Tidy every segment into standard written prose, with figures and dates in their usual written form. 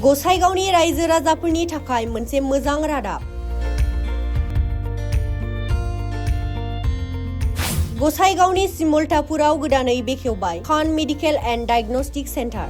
गसाइगावनि रायजो राजाफोरनि थाखाय मोनसे मोजां रादाब। गसाइगावनि सिमलटापुराव गोदानै बेखेवबाय Khan medical and diagnostic centre.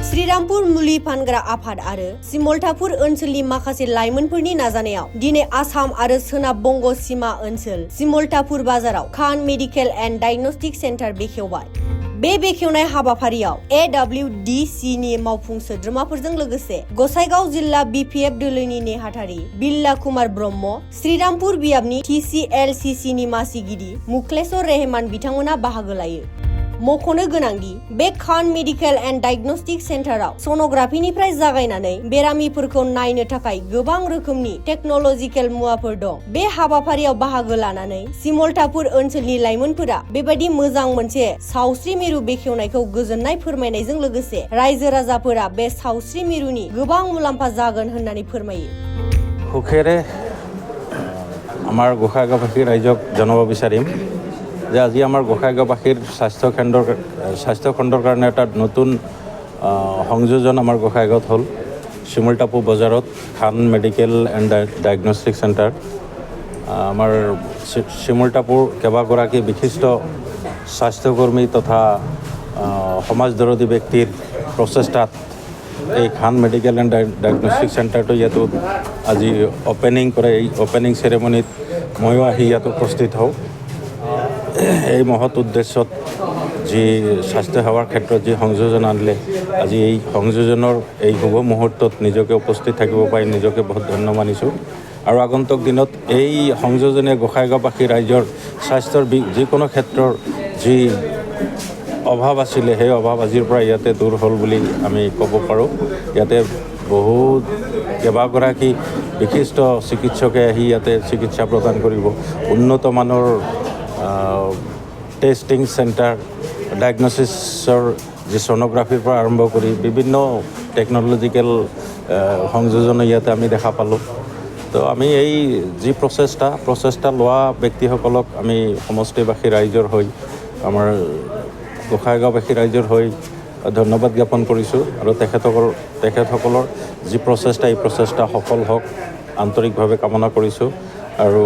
Srirampur मुलि फानग्रा आफाद आरो सिमलटापुर ओनसोलनि माखासे लाइमोनफोरनि नाजानायाव दिनै आसाम आरो सोनाब बंग सीमा ओनसोल सिमलटापुर बाजाराव Khan medical and diagnostic centre बेखेवबाय। बे बेखेवनाय हाबाफारियाव AWDC नि मावफुं सोद्रोमाफोरजों लोगोसे गसाइगाव जिल्ला BPF दोलोनि नेहाथारि बिल्ला कुमार ब्रह्म, श्रीरामपुर बियाबनि TCLCC नि मासिगिरि मुखलेश्वर रेहमान बिथांमोना बाहागो लायो। मख'नो गोनांदि बे खान मेडिकेल एन्ड डायग्नोस्टिक सेन्टाराव सन'ग्राफिनिफ्राय जागायनानै बेरामिफोरखौ नायनो थाखाय गोबां रोखोमनि टेक्न'लजिकेल मुवाफोर दं। बे हाबाफारियाव बाहागो लानानै सिमलटापुर ओनसोलनि लाइमोनफोरा बेबायदि मोजां मोनसे सावस्रि मिरु बेखेवनायखौ गोजोननाय फोरमायनायजों लोगोसे रायजो राजाफोरा बे सावस्रि मिरुनि गोबां मुलाम्फा जागोन होननानै फोरमायो। সুখেৰে আমাৰ গোসাইগাঁওবাসী ৰাইজক জনাব বিচাৰিম যে আজি আমাৰ গোসাইগাঁওবাসীৰ স্বাস্থ্যখণ্ডৰ কাৰণে এটা নতুন সংযোজন আমাৰ গোসাইগাঁৱত হ'ল। চিমলটাপুৰ বজাৰত খান মেডিকেল এণ্ড ডায়েগনষ্টিক চেণ্টাৰ। আমাৰ চিমলটাপুৰ কেইবাগৰাকী বিশিষ্ট স্বাস্থ্যকৰ্মী তথা সমাজদৰদী ব্যক্তিৰ প্ৰচেষ্টাত এই খান মেডিকেল এণ্ড ডায়েগনষ্টিক চেণ্টাৰটো ইয়াতো আজি অপেনিং কৰে। এই অপেনিং চেৰেমনিত ময়ো আহি ইয়াত উপস্থিত হওঁ। এই মহৎ উদ্দেশ্যত যি স্বাস্থ্যসেৱাৰ ক্ষেত্ৰত যি সংযোজন আনিলে, আজি এই সংযোজনৰ এই শুভ মুহূৰ্তত নিজকে উপস্থিত থাকিব পাৰি নিজকে বহুত ধন্য মানিছোঁ। আৰু আগন্তুক দিনত এই সংযোজনে গোসাইগাঁওবাসী ৰাইজৰ স্বাস্থ্যৰ যিকোনো ক্ষেত্ৰৰ যি অভাৱ আছিলে সেই অভাৱ আজিৰ পৰা ইয়াতে দূৰ হ'ল বুলি আমি ক'ব পাৰোঁ। ইয়াতে বহুত কেইবাগৰাকী বিশিষ্ট চিকিৎসকে আহি ইয়াতে চিকিৎসা প্ৰদান কৰিব। উন্নত মানৰ টেষ্টিং চেণ্টাৰ, ডায়েগনচিছৰ যি ছ'ন'গ্ৰাফিৰ পৰা আৰম্ভ কৰি বিভিন্ন টেকন'লজিকেল সংযোজন ইয়াতে আমি দেখা পালোঁ। তো আমি এই যি প্ৰচেষ্টা লোৱা ব্যক্তিসকলক আমি সমষ্টিবাসী ৰাইজৰ হৈ আমাৰ গোসাইগাঁওবাসী ৰাইজৰ হৈ ধন্যবাদ জ্ঞাপন কৰিছোঁ। আৰু তেখেতসকলৰ যি প্ৰচেষ্টা এই প্ৰচেষ্টা সফল হওক আন্তৰিকভাৱে কামনা কৰিছোঁ। আৰু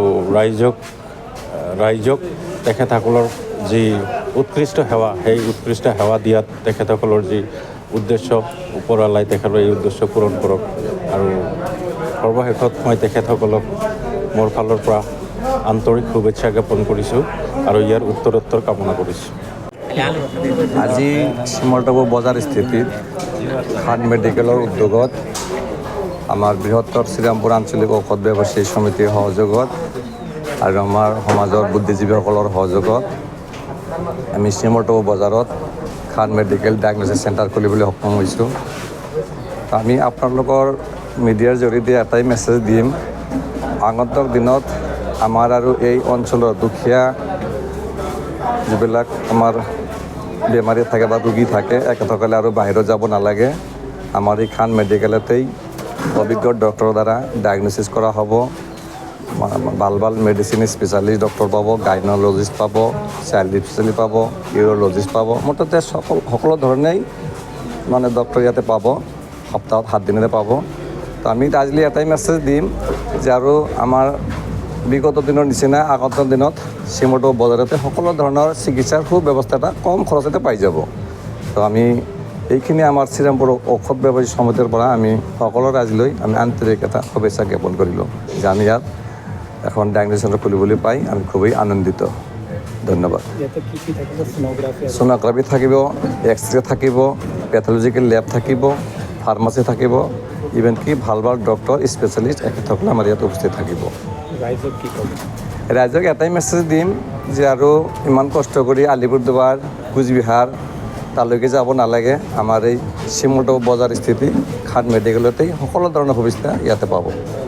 ৰাইজক তেখেতসকলৰ যি উৎকৃষ্ট সেৱা সেই উৎকৃষ্ট সেৱা দিয়াত তেখেতসকলৰ যি উদ্দেশ্য ওপৰৱালাই তেখেতৰ এই উদ্দেশ্য পূৰণ কৰক। আৰু সৰ্বশেষত মই তেখেতসকলক মোৰ ফালৰ পৰা আন্তৰিক শুভেচ্ছা জ্ঞাপন কৰিছোঁ আৰু ইয়াৰ উত্তৰোত্তৰ কামনা কৰিছোঁ। আজি চিমলটাপুৰ বজাৰ স্থিতিত খান মেডিকেলৰ উদ্যোগত আমাৰ বৃহত্তৰ শ্ৰীৰামপুৰ আঞ্চলিক ঔষধ ব্যৱসায়ী সমিতিৰ সহযোগত আৰু আমাৰ সমাজৰ বুদ্ধিজীৱীসকলৰ সহযোগত আমি চিমলটাপুৰ বজাৰত খান মেডিকেল ডায়েগনষ্টিক চেণ্টাৰ খুলিবলৈ সক্ষম হৈছোঁ। আমি আপোনালোকৰ মিডিয়াৰ জৰিয়তে এটাই মেছেজ দিম, আগন্তুক দিনত আমাৰ আৰু এই অঞ্চলৰ দুখীয়া যিবিলাক আমাৰ বেমাৰী থাকে বা ৰোগী থাকে এখেতসকলে আৰু বাহিৰত যাব নালাগে। আমাৰ এই খান মেডিকেলতেই অভিজ্ঞ ডক্টৰৰ দ্বাৰা ডায়েগনচিছ কৰা হ'ব। ভাল মেডিচিন স্পেচিয়েলিষ্ট ডক্টৰ পাব, গাইনলজিষ্ট পাব, চাইল্ড স্পেচিয়েলিষ্ট পাব, ইউৰলজিষ্ট পাব। মুঠতে সকলো ধৰণেই ডক্টৰ ইয়াতে পাব, সপ্তাহত 7 দিনতে পাব। তো আমি আজি এটাই মেছেজ দিম যে আৰু আমাৰ বিগত দিনৰ নিচিনা আগন্তুক দিনত চিমলটাপুৰ বজাৰতে সকলো ধৰণৰ চিকিৎসাৰ সুব্যৱস্থা এটা কম খৰচতে পাই যাব। তো আমি এইখিনি আমাৰ শ্ৰীৰামপুৰ ঔষধ ব্যৱসায়ী সমিতিৰ পৰা আমি সকলো ৰাইজলৈ আমি আন্তৰিক এটা শুভেচ্ছা জ্ঞাপন কৰিলোঁ যে আমি ইয়াত এখন ডায়েগনষ্টিক চেণ্টাৰ খুলিবলৈ পাই আমি খুবেই আনন্দিত। ধন্যবাদ। ছ'ন'গ্ৰাফি থাকিব, এক্সৰে থাকিব, পেথলজিকেল লেব থাকিব, ফাৰ্মাচী থাকিব, ইভেন কি ভাল ডক্টৰ স্পেচিয়েলিষ্ট এখেতসকলে আমাৰ ইয়াত উপস্থিত থাকিব। ৰাইজক এটাই মেছেজ দিম যে আৰু ইমান কষ্ট কৰি আলিপুৰদুৱাৰ, কোচবিহাৰ তালৈকে যাব নালাগে। আমাৰ এই চিমলটাপুৰ বজাৰ স্থিতি খান মেডিকেলতেই সকলো ধৰণৰ সুবিধা ইয়াতে পাব।